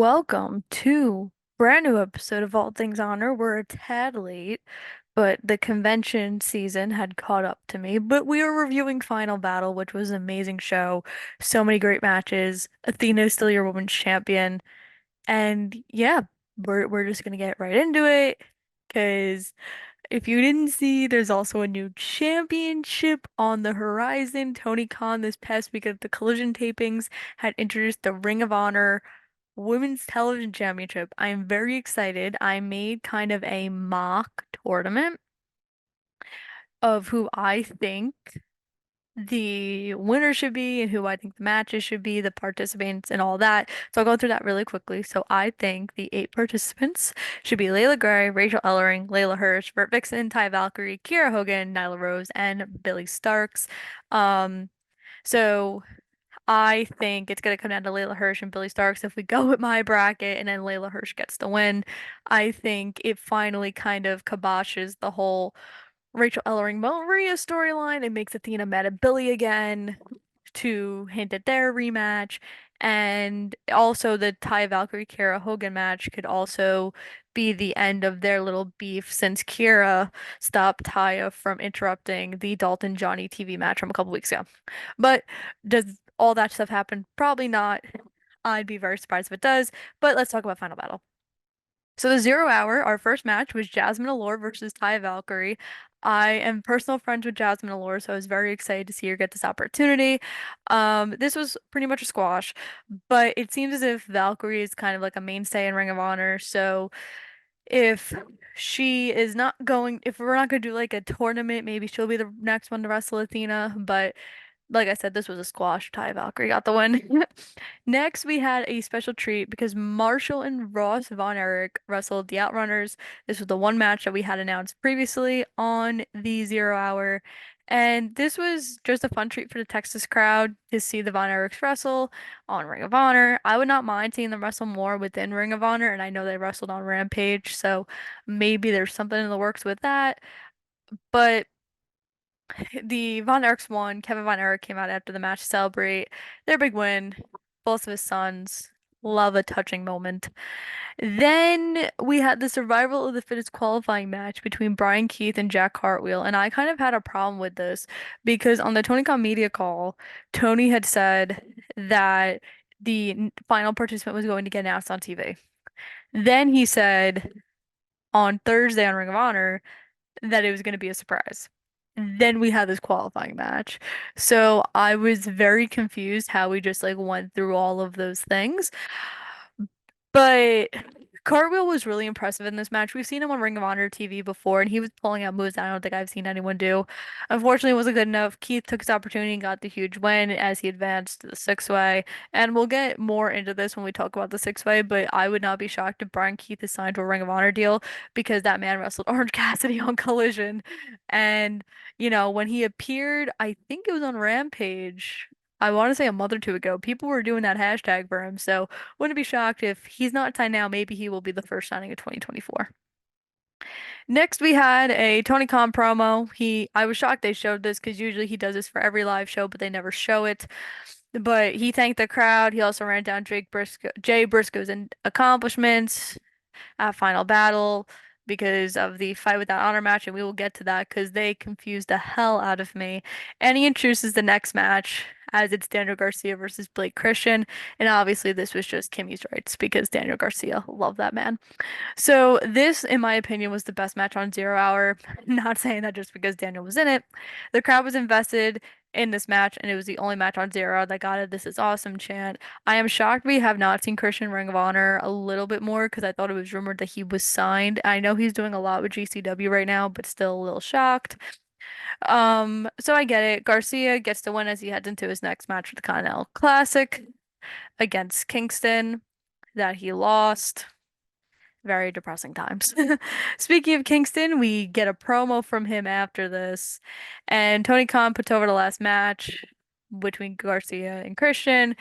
Welcome to brand new episode of All Things Honor. We're a tad late, but the convention season had caught up to me. But we are reviewing Final Battle, which was an amazing show. So many great matches. Athena is still your women's champion. And yeah, we're just gonna get right into it. Because if you didn't see, there's also a new championship on the horizon. Tony Khan this past week at the Collision tapings had introduced the Ring of Honor Women's Television Championship. I'm very excited. I made kind of a mock tournament of who I think the winner should be and who I think the matches should be, the participants and all that. So I'll go through that really quickly. So I think the eight participants should be Layla Gray, Rachel Ellering, Layla Hirsch, Britt Vixen, Ty Valkyrie, Kiera Hogan, Nyla Rose, and Billy Starks. Um, so I think it's gonna come down to Layla Hirsch and Billy Starks if we go with my bracket and then Layla Hirsch gets the win. I think it finally kind of kiboshes the whole Rachel Ellering Maria storyline. It makes Athena mad at Billy again to hint at their rematch. And also the Ty Valkyrie Kiera Hogan match could also be the end of their little beef since Kiera stopped Taya from interrupting the Dalton Johnny TV match from a couple weeks ago. But does all that stuff happen? Probably not. I'd be very surprised if it does. But let's talk about Final Battle. So the 0 Hour, our first match was Jasmine Allure versus Taya Valkyrie. I am personal friends with Jasmine Allure, so I was very excited to see her get this opportunity. This was pretty much a squash, but it seems as if Valkyrie is kind of like a mainstay in Ring of Honor. So if she is not going, if we're not going to do like a tournament, maybe she'll be the next one to wrestle Athena. But like I said, this was a squash. Ty Valkyrie got the win. Next, we had a special treat because Marshall and Ross Von Erich wrestled the Outrunners. This was the one match that we had announced previously on the 0 Hour. And this was just a fun treat for the Texas crowd to see the Von Erichs wrestle on Ring of Honor. I would not mind seeing them wrestle more within Ring of Honor, and I know they wrestled on Rampage, so maybe there's something in the works with that. But the Von Erichs won. Kevin Von Erich came out after the match to celebrate their big win. Both of his sons. Love a touching moment. Then we had the survival of the fittest qualifying match between Brian Keith and Jack Cartwheel. And I kind of had a problem with this because on the Tony Khan media call, Tony had said that the final participant was going to get announced on TV. Then he said on Thursday on Ring of Honor that it was going to be a surprise. Then we had this qualifying match. So I was very confused how we just like went through all of those things. But Cartwheel was really impressive in this match. We've seen him on Ring of Honor TV before, and he was pulling out moves I don't think I've seen anyone do. Unfortunately, it wasn't good enough. Keith took his opportunity and got the huge win as he advanced to the six-way. And we'll get more into this when we talk about the six-way, but I would not be shocked if Brian Keith is signed to a Ring of Honor deal because that man wrestled Orange Cassidy on Collision. And, when he appeared, I think it was on Rampage. I want to say a month or two ago, people were doing that hashtag for him. So wouldn't be shocked if he's not signed now. Maybe he will be the first signing of 2024. Next, we had a Tony Khan promo. I was shocked they showed this because usually he does this for every live show, but they never show it. But he thanked the crowd. He also ran down Jay Briscoe's accomplishments at Final Battle because of the Fight Without Honor match, and we will get to that because they confused the hell out of me. And he introduces the next match as it's Daniel Garcia versus Blake Christian, and obviously this was just Kimmy's rights because Daniel Garcia, love that man. So this, in my opinion, was the best match on 0 Hour. Not saying that just because Daniel was in it. The crowd was invested in this match, and it was the only match on 0 Hour that got it. This is awesome chant. I am shocked we have not seen Christian Ring of Honor a little bit more because I thought it was rumored that he was signed. I know he's doing a lot with GCW right now, but still a little shocked. So I get it. Garcia gets the win as he heads into his next match for the Continental Classic against Kingston that he lost. Very depressing times. Speaking of Kingston, we get a promo from him after this, and Tony Khan puts over the last match between Garcia and Christian.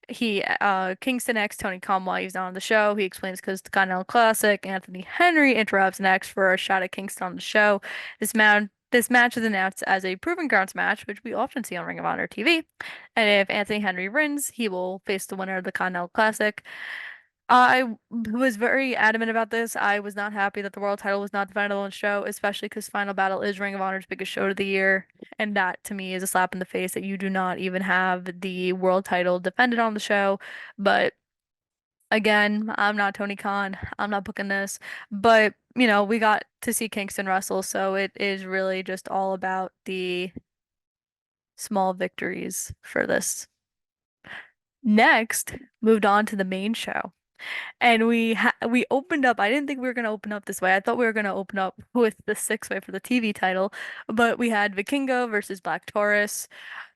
Kingston asks Tony Khan why he's not on the show. He explains because the Continental Classic. Anthony Henry interrupts next for a shot at Kingston on the show. This match is announced as a Proving Grounds match, which we often see on Ring of Honor TV. And if Anthony Henry wins, he will face the winner of the Continental Classic. I was very adamant about this. I was not happy that the world title was not defended on the show, especially because Final Battle is Ring of Honor's biggest show of the year. And that to me is a slap in the face that you do not even have the world title defended on the show. But again, I'm not Tony Khan. I'm not booking this. But, we got to see Kingston wrestle, so it is really just all about the small victories for this. Next, moved on to the main show. And we opened up. I didn't think we were gonna open up this way. I thought we were gonna open up with the six-way for the TV title, but we had Vikingo versus Black Taurus.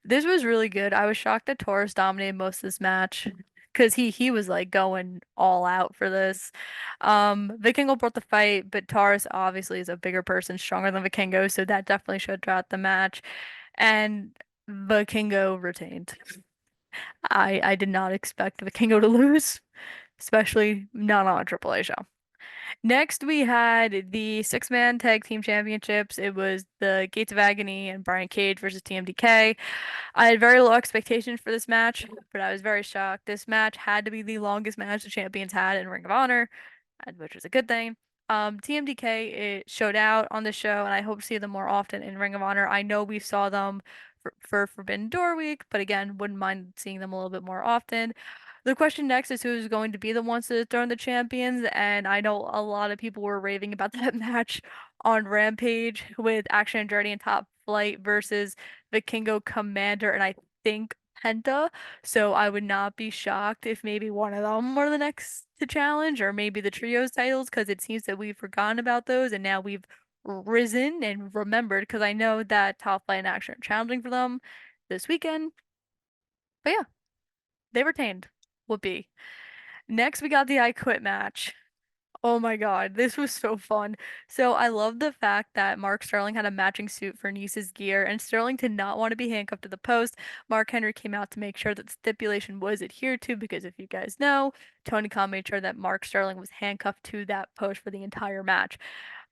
This was really good. I was shocked that Taurus dominated most of this match because he was like going all out for this. Vikingo brought the fight, but Taurus obviously is a bigger person, stronger than Vikingo, so that definitely showed throughout the match. And Vikingo retained. I did not expect Vikingo to lose, especially not on a AAA show. Next, we had the six-man tag team championships. It was the Gates of Agony and Brian Cage versus TMDK. I had very low expectations for this match, but I was very shocked. This match had to be the longest match the champions had in Ring of Honor, which is a good thing. TMDK it showed out on the show, and I hope to see them more often in Ring of Honor. I know we saw them for Forbidden Door Week, but again, wouldn't mind seeing them a little bit more often. The question next is who's going to be the ones to dethrone the champions, and I know a lot of people were raving about that match on Rampage with Action Andretti and Top Flight versus Vikingo Commander, and I think Penta. So I would not be shocked if maybe one of them were the next to challenge, or maybe the trios titles, because it seems that we've forgotten about those, and now we've risen and remembered, because I know that Top Flight and Action are challenging for them this weekend. But yeah, they retained. Whoopee. Next, we got the I Quit match. Oh my God, this was so fun. So I love the fact that Mark Sterling had a matching suit for Nice's gear, and Sterling did not want to be handcuffed to the post. Mark Henry came out to make sure that the stipulation was adhered to, because if you guys know, Tony Khan made sure that Mark Sterling was handcuffed to that post for the entire match.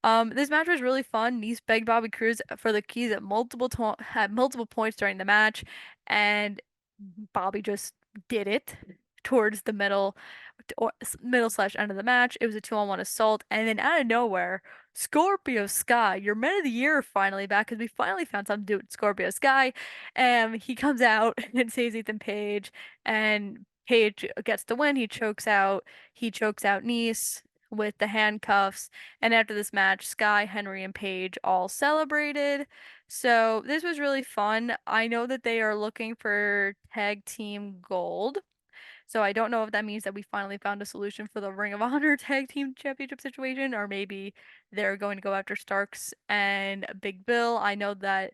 This match was really fun. Nice begged Bobby Cruz for the keys at multiple points during the match, and Bobby just did it towards the middle slash end of the match. It was a 2-on-1 assault, and then out of nowhere, Scorpio Sky, your Men of the Year, finally back because we finally found something to do with Scorpio Sky. And he comes out and saves Ethan Page, and Page gets the win. He chokes out Nice with the handcuffs. And after this match, Sky, Henry, and Page all celebrated. So this was really fun. I know that they are looking for tag team gold. So I don't know if that means that we finally found a solution for the Ring of Honor Tag Team Championship situation, or maybe they're going to go after Starks and Big Bill. I know that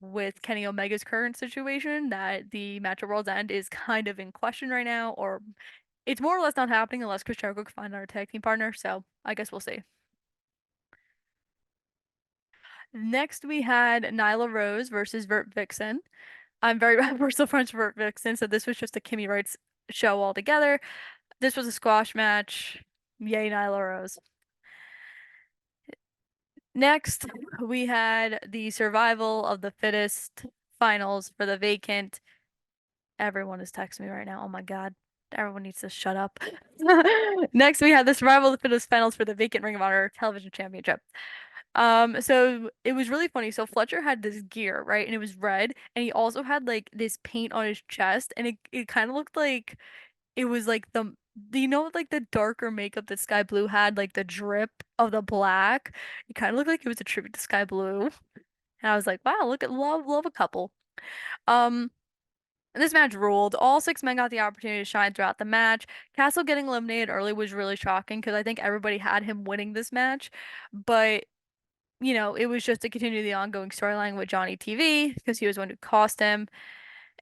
with Kenny Omega's current situation, that the match at World's End is kind of in question right now, or it's more or less not happening unless Chris Jericho can find our tag team partner. So I guess we'll see. Next, we had Nyla Rose versus Vert Vixen. I'm very we're still friends with Vert Vixen, so this was just a Kimmy Rights show altogether. This was a squash match. Yay, Nyla Rose. Next, we had the survival of the fittest finals for the vacant. Everyone is texting me right now. Oh my God. Everyone needs to shut up. Next, we had the survival of the fittest finals for the vacant Ring of Honor Television Championship. So it was really funny. So Fletcher had this gear, right? And it was red, and he also had like this paint on his chest, and it kind of looked like it was like like the darker makeup that Sky Blue had, like the drip of the black. It kind of looked like it was a tribute to Sky Blue. And I was like, wow, look at love a couple. Um, this match ruled. All six men got the opportunity to shine throughout the match. Castle getting eliminated early was really shocking because I think everybody had him winning this match. But, it was just to continue the ongoing storyline with Johnny TV because he was the one who cost him.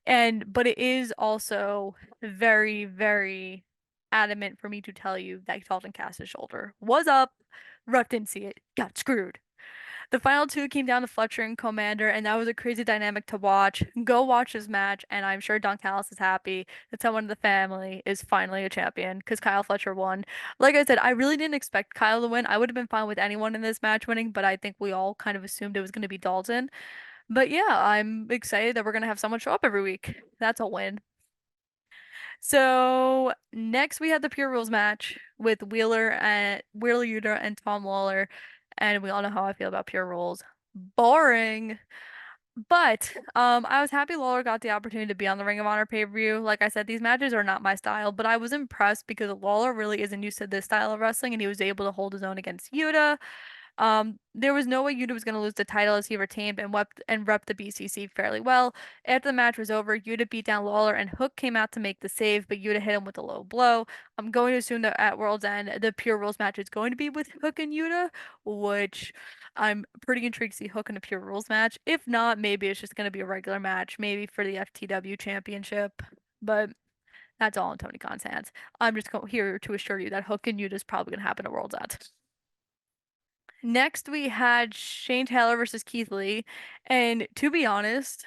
But it is also very, very adamant for me to tell you that Dalton Cast's shoulder was up. Ref didn't see it. Got screwed. The final two came down to Fletcher and Commander, and that was a crazy dynamic to watch. Go watch this match, and I'm sure Don Callis is happy that someone in the family is finally a champion because Kyle Fletcher won. Like I said, I really didn't expect Kyle to win. I would have been fine with anyone in this match winning, but I think we all kind of assumed it was going to be Dalton. But yeah, I'm excited that we're gonna have someone show up every week. That's a win. So next we had the Pure Rules match with Wheeler Yuta and Tom Lawler, and we all know how I feel about Pure Rules. Boring. But I was happy Lawler got the opportunity to be on the Ring of Honor pay-per-view. Like I said, these matches are not my style, but I was impressed because Lawler really isn't used to this style of wrestling, and he was able to hold his own against Yuta. There was no way Yuta was going to lose the title as he retained and rep the BCC fairly well. After the match was over, Yuta beat down Lawler and Hook came out to make the save, but Yuta hit him with a low blow. I'm going to assume that at World's End, the Pure Rules match is going to be with Hook and Yuta, which I'm pretty intrigued to see Hook in a Pure Rules match. If not, maybe it's just going to be a regular match, maybe for the FTW Championship. But that's all in Tony Khan's hands. I'm just here to assure you that Hook and Yuta is probably going to happen at World's End. Next, we had Shane Taylor versus Keith Lee. And to be honest,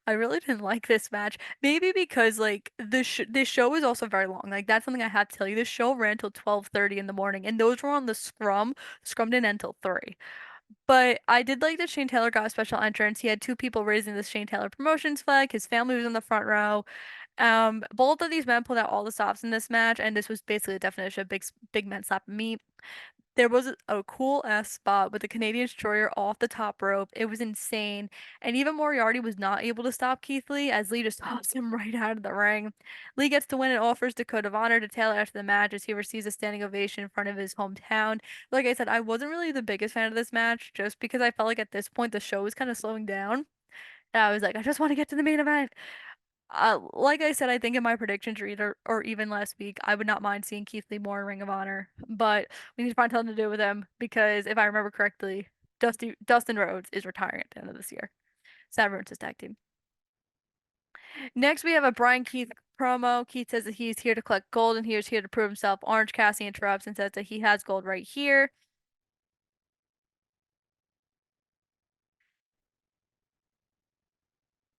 I really didn't like this match. Maybe because like this show is also very long. Like that's something I have to tell you. This show ran till 12:30 in the morning, and those were on the scrum. Scrum didn't end till 3. But I did like that Shane Taylor got a special entrance. He had two people raising the Shane Taylor Promotions flag. His family was in the front row. Both of these men pulled out all the stops in this match, and this was basically the definition of big men slapping meat. There was a cool ass spot with the Canadian Destroyer off the top rope. It was insane. And even Moriarty was not able to stop Keith Lee as Lee just tossed him right out of the ring. Lee gets the win and offers the Code of Honor to Taylor after the match as he receives a standing ovation in front of his hometown. Like I said, I wasn't really the biggest fan of this match just because I felt like at this point the show was kind of slowing down. And I was like, I just want to get to the main event. Like I said, I think in my predictions or even last week, I would not mind seeing Keith Lee more in Ring of Honor, but we need to find something to do with him because if I remember correctly, Dustin Rhodes is retiring at the end of this year. Sad ruins his tag team. Next, we have a Brian Keith promo. Keith says that he's here to collect gold and he is here to prove himself. Orange Cassidy interrupts and says that he has gold right here.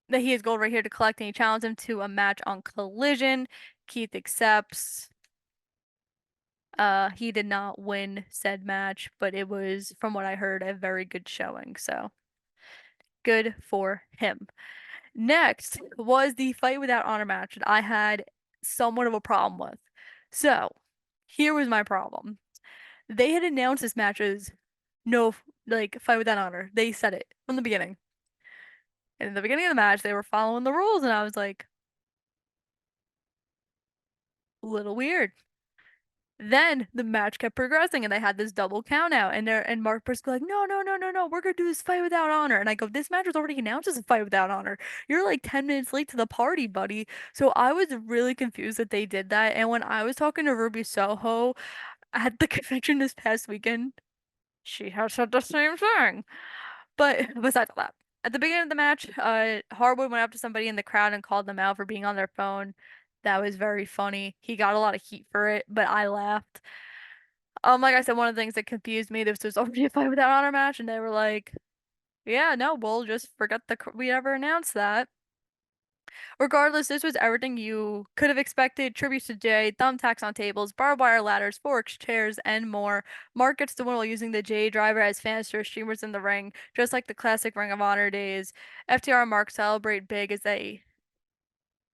That he has gold right here to collect and he challenges him to a match on Collision. Keith accepts. He did not win said match, but it was, from what I heard, a very good showing. So good for him. Next was the Fight Without Honor match that I had somewhat of a problem with. So here was my problem. They had announced this match as no, like, Fight Without Honor. They said it from the beginning. And in the beginning of the match, they were following the rules, and I was like, a little weird. Then the match kept progressing and they had this double count out and Mark Briscoe like, no, no, no, no, no, we're gonna do this fight without honor. And I go, this match was already announced as a fight without honor. You're like 10 minutes late to the party, buddy. So I was really confused that they did that. And when I was talking to Ruby Soho at the convention this past weekend, she has said the same thing. But besides all that, at the beginning of the match, Harwood went up to somebody in the crowd and called them out for being on their phone. That was very funny. He got a lot of heat for it, but I laughed. Like I said, one of the things that confused me, this was already a Fight Without Honor match, and they were like, yeah, no, we'll just forget we ever announced that. Regardless, this was everything you could have expected. Tributes to Jay, thumbtacks on tables, barbed wire ladders, forks, chairs, and more. Mark gets the win while using the J driver as fans throw streamers in the ring, just like the classic Ring of Honor days. FTR and Mark celebrate big as they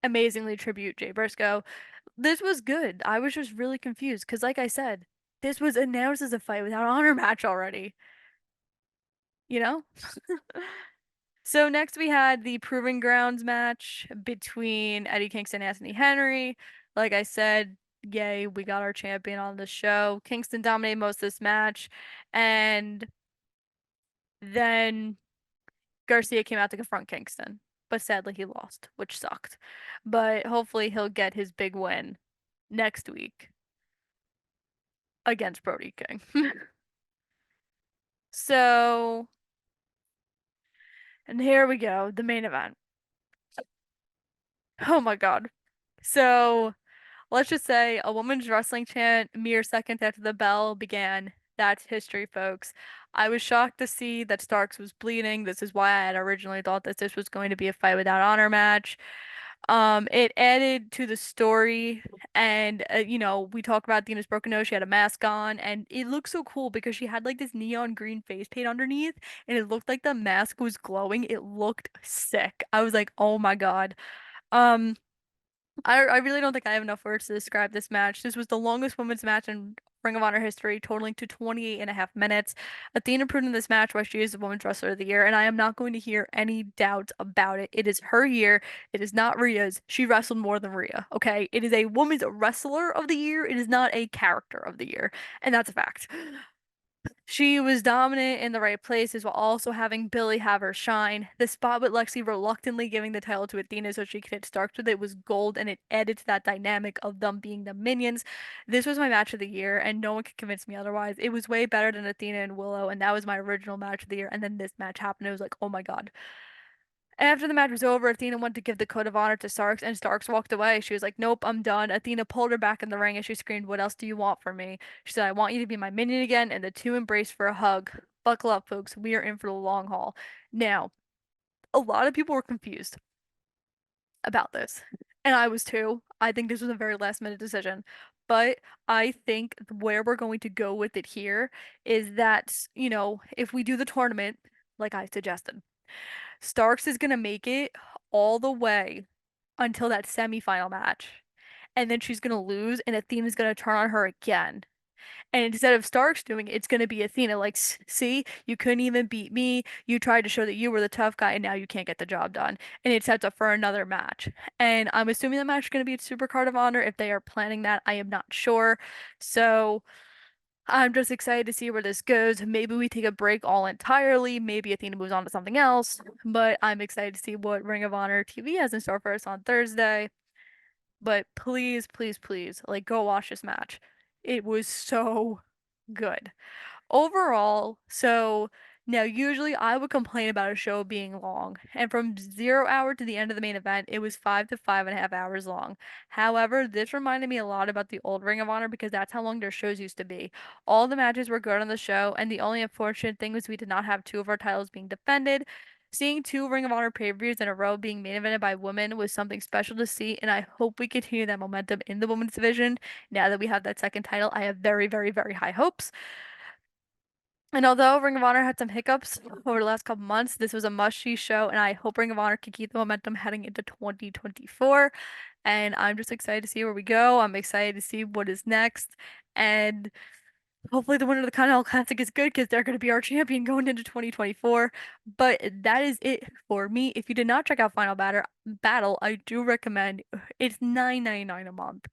amazingly tribute Jay Briscoe. This was good. I was just really confused because, like I said, this was announced as a Fight Without Honor match already, you know? So next we had the Proving Grounds match between Eddie Kingston and Anthony Henry. Like I said, yay, we got our champion on the show. Kingston dominated most of this match, and then Garcia came out to confront Kingston, but sadly he lost, which sucked. But hopefully he'll get his big win next week against Brody King. So, and here we go, the main event. Oh my God. So, let's just say a woman's wrestling chant mere seconds after the bell began. That's history, folks. I was shocked to see that Starks was bleeding. This is why I had originally thought that this was going to be a Fight Without Honor match. It added to the story, and we talk about Dina's broken nose. She had a mask on, and it looked so cool because she had like this neon green face paint underneath, and it looked like the mask was glowing. It looked sick. I was like, oh my God. Um, I really don't think I have enough words to describe this match. This was the longest women's match in Ring of Honor history, totaling to 28 and a half minutes. Athena proved in this match why she is the Women's Wrestler of the Year, and I am not going to hear any doubts about it. It is her year. It is not Rhea's. She wrestled more than Rhea, okay? It is a Women's Wrestler of the Year. It is not a Character of the Year, and that's a fact. She was dominant in the right places while also having Billy have her shine. The spot with Lexi reluctantly giving the title to Athena so she could hit Starks with it was gold, and it added to that dynamic of them being the minions. This was my match of the year, and no one could convince me otherwise. It was way better than Athena and Willow, and that was my original match of the year. And then this match happened. It was like, oh my God. After the match was over, Athena went to give the code of honor to Starks, and Starks walked away. She was like, "Nope, I'm done." Athena pulled her back in the ring and she screamed, "What else do you want from me?" She said, "I want you to be my minion again," and the two embraced for a hug. Buckle up, folks. We are in for the long haul. Now, a lot of people were confused about this, and I was too. I think this was a very last minute decision. But I think where we're going to go with it here is that, if we do the tournament, like I suggested, Starks is going to make it all the way until that semifinal match. And then she's going to lose, and Athena's going to turn on her again. And instead of Starks doing it, it's going to be Athena. Like, see, you couldn't even beat me. You tried to show that you were the tough guy, and now you can't get the job done. And it sets up for another match. And I'm assuming the match is going to be a Super Card of Honor. If they are planning that, I am not sure. So I'm just excited to see where this goes. Maybe we take a break all entirely. Maybe Athena moves on to something else. But I'm excited to see what Ring of Honor TV has in store for us on Thursday. But please, please, please, like go watch this match. It was so good. Overall, so now usually I would complain about a show being long, and from 0 hour to the end of the main event, it was 5 to 5.5 hours long. However, this reminded me a lot about the old Ring of Honor because that's how long their shows used to be. All the matches were good on the show, and the only unfortunate thing was we did not have two of our titles being defended. Seeing two Ring of Honor pay-per-views in a row being main evented by women was something special to see, and I hope we continue that momentum in the women's division. Now that we have that second title, I have very, very, very high hopes. And although Ring of Honor had some hiccups over the last couple months, this was a must-see show, and I hope Ring of Honor can keep the momentum heading into 2024. And I'm just excited to see where we go. I'm excited to see what is next. And hopefully the winner of the Continental Classic is good because they're going to be our champion going into 2024. But that is it for me. If you did not check out Battle, I do recommend it's $9.99 a month.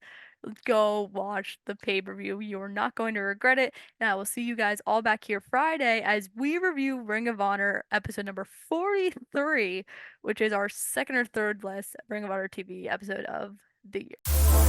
Go watch the pay-per-view. You are not going to regret it. And I will see you guys all back here Friday as we review Ring of Honor episode number 43, which is our second or third last Ring of Honor TV episode of the year.